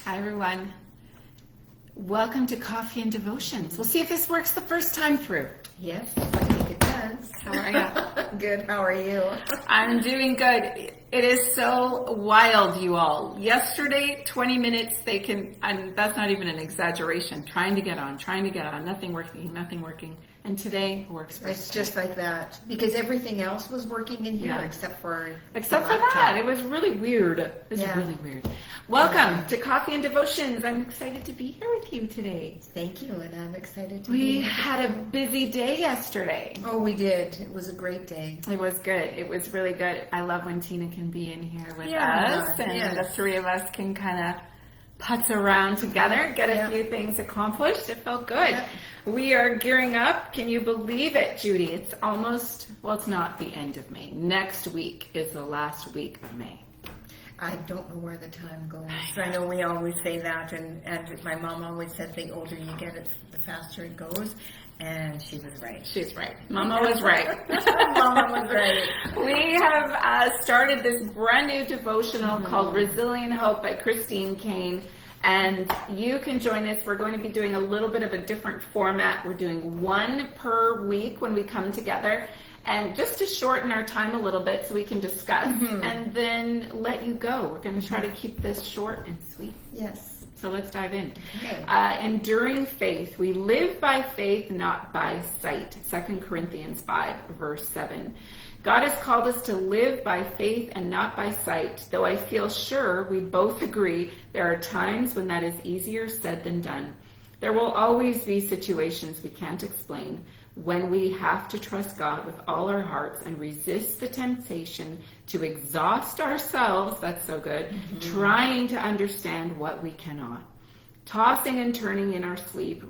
Hi, everyone. Welcome to Coffee and Devotions. We'll see if this works the first time through. Yes, I think it does. How are you? Good. How are you? I'm doing good. It is so wild, you all. Yesterday, 20 minutes, and that's not even an exaggeration, trying to get on, nothing working. And today works perfect. It's just like that. Because everything else was working in here except for that. It was really weird. It was really weird. Welcome to Coffee and Devotions. I'm excited to be here with you today. Thank you, and I'm excited to be We here. had a busy day yesterday. Oh, we did. It was a great day. It was good. It was really good. I love when Tina can be in here with us, and the three of us can kind of putz around together, get a few things accomplished. It felt good. Yep. We are gearing up. Can you believe it, Judy? It's almost, it's not the end of May. Next week is the last week of May. I don't know where the time goes. I know we always say that, and my mom always said the older you get, the faster it goes. And she was right. She's right. Mama was right. Mama was right. We have started this brand new devotional called Resilient Hope by Christine Kane. And you can join us. We're going to be doing a little bit of a different format. We're doing one per week when we come together. And just to shorten our time a little bit so we can discuss and then let you go. We're going to try to keep this short and sweet. Yes. So let's dive in. Okay. Enduring faith. We live by faith, not by sight. 2 Corinthians 5, verse 7. God has called us to live by faith and not by sight, though I feel sure we both agree there are times when that is easier said than done. There will always be situations we can't explain when we have to trust God with all our hearts and resist the temptation to exhaust ourselves, that's so good, trying to understand what we cannot. Tossing and turning in our sleep,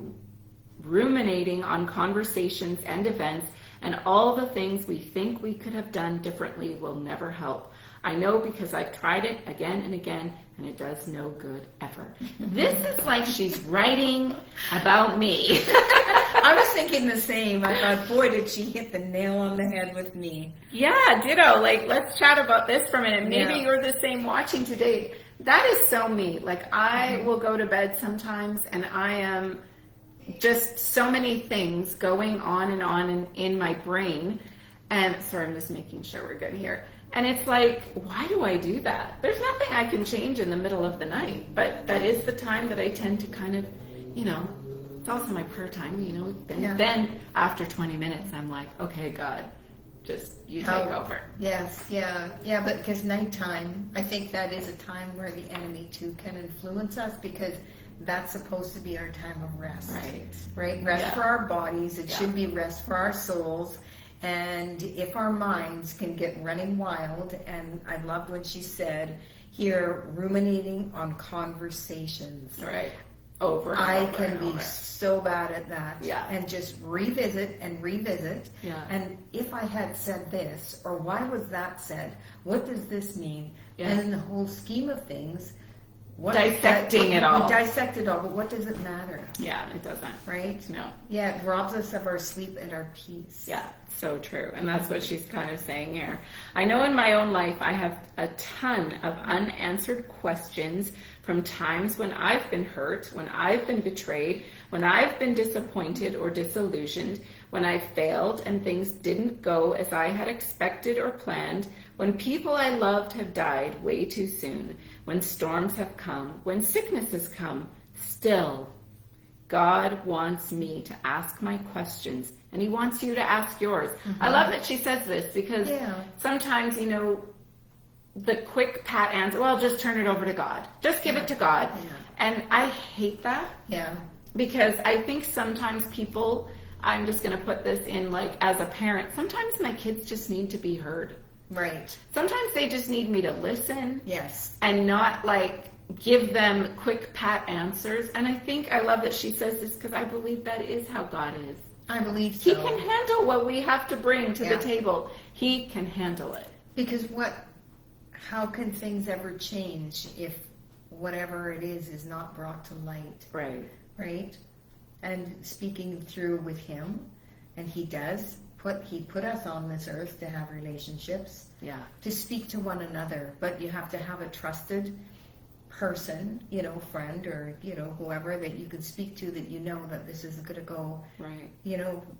ruminating on conversations and events, and all the things we think we could have done differently will never help. I know because I've tried it again and again, and it does no good ever. This is like she's writing about me. I was thinking the same. I thought, boy, did she hit the nail on the head with me. Yeah, ditto. Let's chat about this for a minute. Maybe you're the same watching today. That is so me. I will go to bed sometimes, and I am just so many things going on in my brain. And sorry, I'm just making sure we're good here. And it's like, why do I do that? There's nothing I can change in the middle of the night, but that is the time that I tend to kind of, it's also my prayer time, Then after 20 minutes, I'm like, okay, God, just you take over. Yes, but because nighttime, I think that is a time where the enemy too can influence us, because that's supposed to be our time of rest. Right? Rest for our bodies. It should be rest for our souls. And if our minds can get running wild, and I loved when she said here, ruminating on conversations. Right. I can be so bad at that. Yeah. And just revisit and revisit. Yeah. And if I had said this, or why was that said? What does this mean? Yeah. And in the whole scheme of things, dissecting it all. We dissect it all, but what does it matter? Yeah, it doesn't. Right? No. Yeah, it robs us of our sleep and our peace. Yeah, so true. And that's what she's kind of saying here. I know in my own life I have a ton of unanswered questions from times when I've been hurt, when I've been betrayed, when I've been disappointed or disillusioned, when I failed and things didn't go as I had expected or planned, when people I loved have died way too soon, when storms have come, when sickness has come. Still, God wants me to ask my questions, and he wants you to ask yours. I love that she says this, because sometimes, the quick pat answer, well, just turn it over to God. Just give it to God. And I hate that. Yeah. Because I think sometimes people, I'm just going to put this in as a parent, sometimes my kids just need to be heard. Right. Sometimes they just need me to listen. Yes. And not give them quick pat answers. And I love that she says this, because I believe that is how God is. I believe so. He can handle what we have to bring to the table. He can handle it. Because how can things ever change if whatever it is not brought to light? Right. Right? And speaking through with him, and he does. He put us on this earth to have relationships, to speak to one another, but you have to have a trusted person, friend or, whoever that you can speak to, that that this is going to go, right,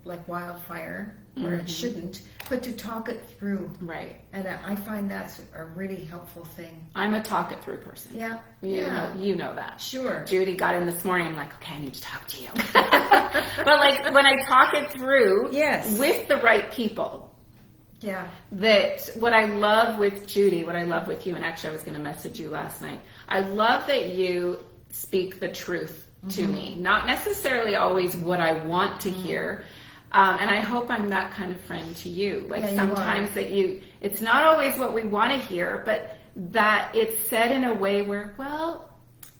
like wildfire, where it shouldn't, but to talk it through. Right. And I find that's a really helpful thing. I'm a talk it through person. Yeah. You know that. Sure. Judy got in this morning. I'm like, okay, I need to talk to you. But like when I talk it through with the right people. Yeah. That what I love with Judy, what I love with you, and actually I was going to message you last night. I love that you speak the truth to me, not necessarily always what I want to hear. And I hope I'm that kind of friend to you. Like sometimes that it's not always what we want to hear, but that it's said in a way where, well,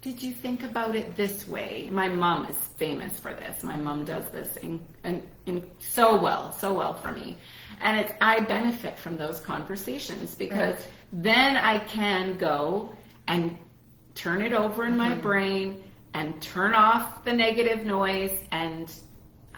did you think about it this way? My mom is famous for this. My mom does this in so well for me. And I benefit from those conversations because then I can go and turn it over in my brain and turn off the negative noise, and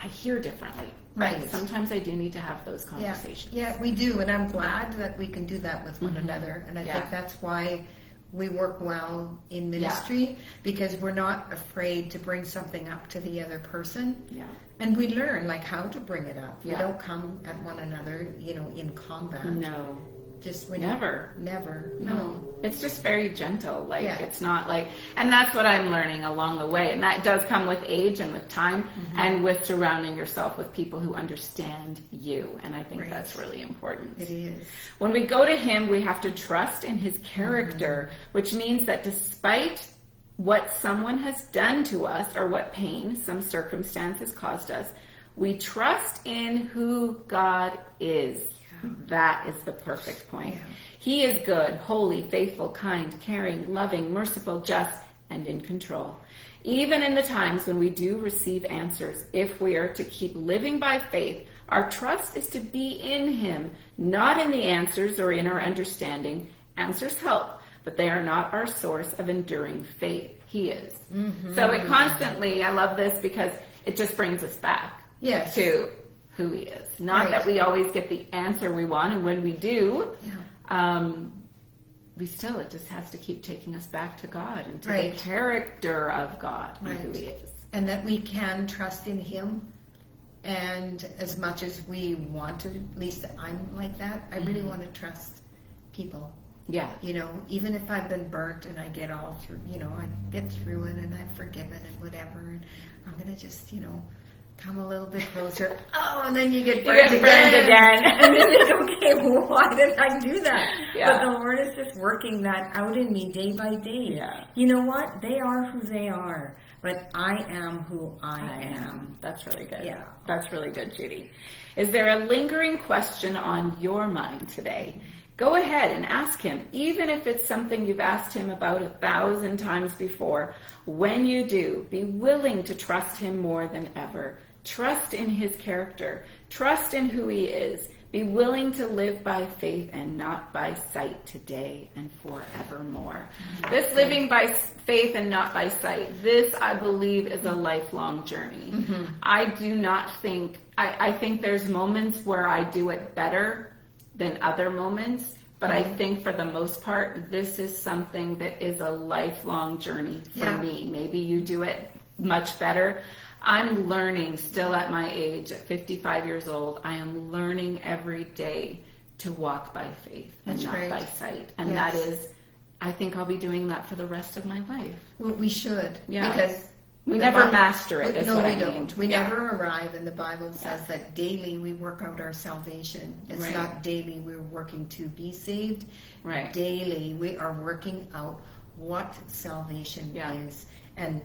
I hear differently. Right. Sometimes I do need to have those conversations. Yeah, we do. And I'm glad that we can do that with one another. And I think that's why we work well in ministry, because we're not afraid to bring something up to the other person. Yeah. And we learn how to bring it up. We don't come at one another, in combat. No. Just never. No. It's just very gentle. It's not and that's what I'm learning along the way. And that does come with age and with time and with surrounding yourself with people who understand you. And I think that's really important. It is. When we go to him, we have to trust in his character, which means that despite what someone has done to us or what pain some circumstance has caused us, we trust in who God is. That is the perfect point. Yeah. He is good, holy, faithful, kind, caring, loving, merciful, just, and in control. Even in the times when we do receive answers, if we are to keep living by faith, our trust is to be in him, not in the answers or in our understanding. Answers help, but they are not our source of enduring faith. He is. So it constantly, I love this because it just brings us back to who he is. Not that we always get the answer we want, and when we do, it just has to keep taking us back to God and to the character of God and who he is. And that we can trust in him. And as much as we want to, at least I'm like that, I really want to trust people. Yeah. Even if I've been burnt and I get all through, I get through it and I've forgiven and whatever, and I'm going to just, come a little bit closer. Oh, and then you get burned again. And then you think, okay, well, why did I do that? Yeah. But the Lord is just working that out in me day by day. Yeah. You know what? They are who they are, but I am who I am. That's really good. Yeah. That's really good, Judy. Is there a lingering question on your mind today? Go ahead and ask him, even if it's something you've asked him about 1,000 times before. When you do, be willing to trust him more than ever. Trust in his character. Trust in who he is. Be willing to live by faith and not by sight today and forevermore. This living by faith and not by sight, this, I believe, is a lifelong journey. I do not think, I think there's moments where I do it better than other moments, but I think for the most part, this is something that is a lifelong journey for me. Maybe you do it much better. I'm learning still at my age, at 55 years old, I am learning every day to walk by faith and not by sight. And that is, I think I'll be doing that for the rest of my life. Well, we should. Yeah. Because we never master it. No, we don't. We never arrive, and the Bible says that daily we work out our salvation. It's not daily we're working to be saved. Right. Daily we are working out what salvation is. And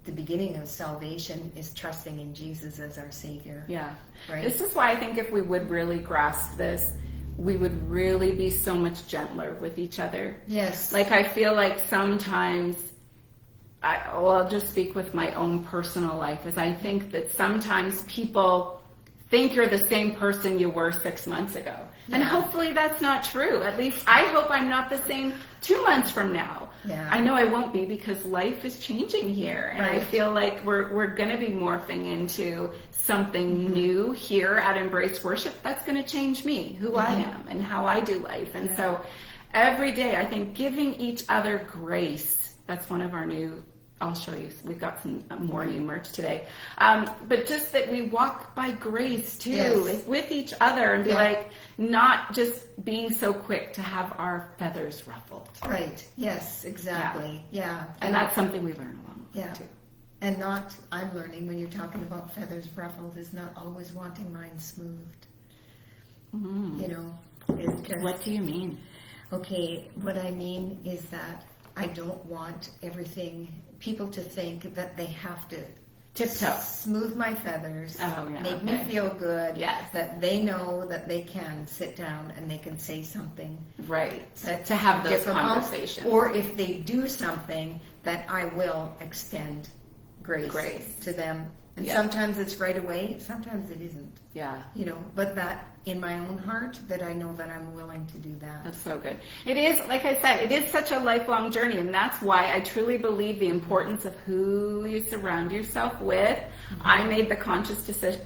the beginning of salvation is trusting in Jesus as our Savior. Yeah. Right. This is why I think if we would really grasp this, we would really be so much gentler with each other. Yes. I feel like sometimes, I'll just speak with my own personal life, is I think that sometimes people think you're the same person you were 6 months ago. Yeah. And hopefully that's not true. At least I hope I'm not the same 2 months from now. Yeah. I know I won't be because life is changing here. And I feel like we're going to be morphing into something new here at Embrace Worship. That's going to change me, who I am and how I do life. And so every day I think giving each other grace That's one of our new, I'll show you. We've got some more new merch today. But just that we walk by grace too, Yes. with each other, and be Yeah. like, not just being so quick to have our feathers ruffled. Right. Yes, exactly. Yeah. And that's something we learn along the way Yeah. too. And not, I'm learning when you're talking about feathers ruffled, is not always wanting mine smoothed. Mm. You know, it's just, What do you mean? okay, what I mean is that I don't want people to think that they have to Tiptoe. smooth my feathers, Oh, yeah, make me okay. feel good, Yes. that they know that they can sit down and they can say something Right. that's To have those difficult, conversations. or if they do something, that I will extend Grace. to them. And Yeah. sometimes it's right away, sometimes it isn't, Yeah. you know, but that in my own heart, that I know that I'm willing to do that. That's so good. It is, like I said, it is such a lifelong journey, and that's why I truly believe the importance of who you surround yourself with. I made the conscious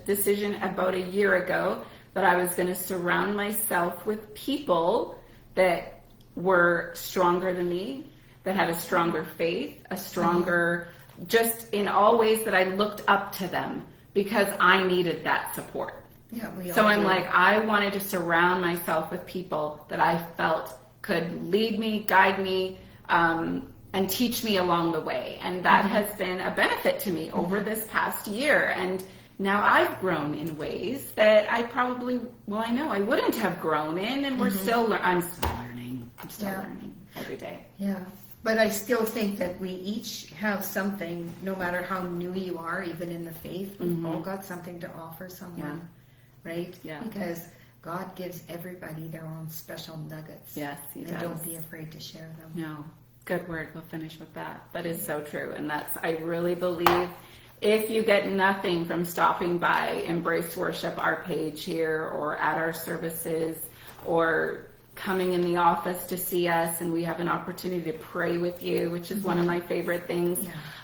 decision about a year ago that I was going to surround myself with people that were stronger than me, that had a stronger faith, a stronger, just in all ways that I looked up to them because I needed that support. Yeah, we So all I'm do. like, I wanted to surround myself with people that I felt could lead me, guide me, and teach me along the way. And that has been a benefit to me over this past year. And now I've grown in ways that I probably, I know I wouldn't have grown in, and I'm still learning. I'm still Yeah. learning every day. Yeah, but I still think that we each have something, no matter how new you are, even in the faith, we've all got something to offer someone, right? Yeah. Because God gives everybody their own special nuggets. Yes, He And does. don't be afraid to share them. No, good word. We'll finish with that. That is so true. And I really believe if you get nothing from stopping by Embrace Worship, our page here, or at our services, or coming in the office to see us, and we have an opportunity to pray with you, which is one of my favorite things.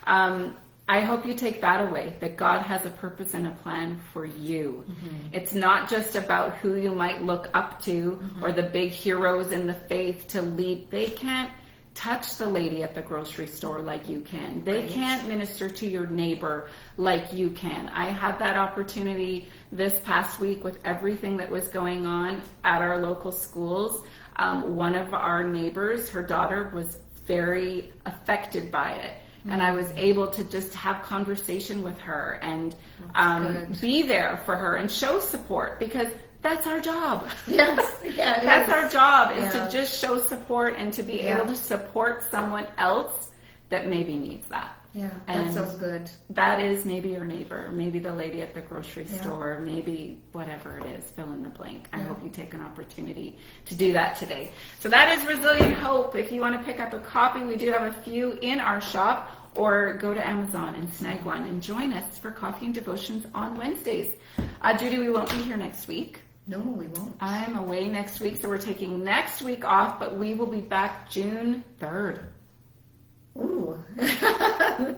Yeah. I hope you take that away, that God has a purpose and a plan for you. It's not just about who you might look up to or the big heroes in the faith to lead. They can't touch the lady at the grocery store like you can. They Right. can't minister to your neighbor like you can. I had that opportunity this past week with everything that was going on at our local schools. One of our neighbors, her daughter was very affected by it. And I was able to just have conversation with her and good. be there for her and show support, because that's our job. Yes, yeah, it That's is. our job, is Yeah. to just show support and to be Yeah. able to support someone else that maybe needs that. Yeah, And that's so good. That is maybe your neighbor, maybe the lady at the grocery Yeah. store, maybe whatever it is, fill in the blank. I Yeah. hope you take an opportunity to do that today. So that is Resilient Hope. If you want to pick up a copy, we do have a few in our shop, or go to Amazon and snag one and join us for coffee and devotions on Wednesdays. Judy, we won't be here next week. No, we won't. I'm away next week, so we're taking next week off, but we will be back June 3rd. Ooh.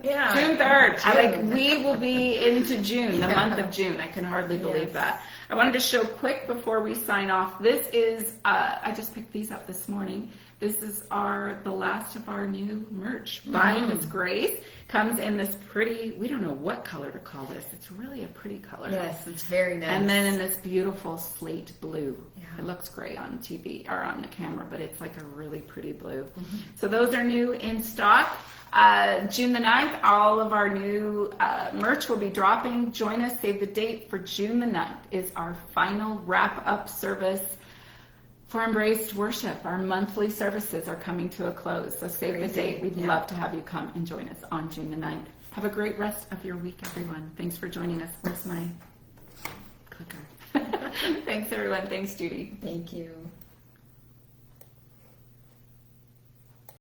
Yeah. June 3rd. June. We will be into June, the month of June. I can hardly believe Yes. that. I wanted to show quick before we sign off. This is, I just picked these up this morning. This is the last of our new merch. By His Grace. Comes in this pretty, we don't know what color to call this. It's really a pretty color. Yes, it's very nice. And then in this beautiful slate blue. Yeah. It looks great on TV or on the camera, but it's like a really pretty blue. Mm-hmm. So those are new in stock. June the 9th, all of our new merch will be dropping. Join us, save the date for June the 9th is our final wrap-up service for Embraced Worship. Our monthly services are coming to a close, so save the Crazy. date. We'd Yeah. love to have you come and join us on June the 9th. Have a great rest of your week, everyone. Thanks for joining us. Where's my clicker? Thanks, everyone. Thanks, Judy. Thank you.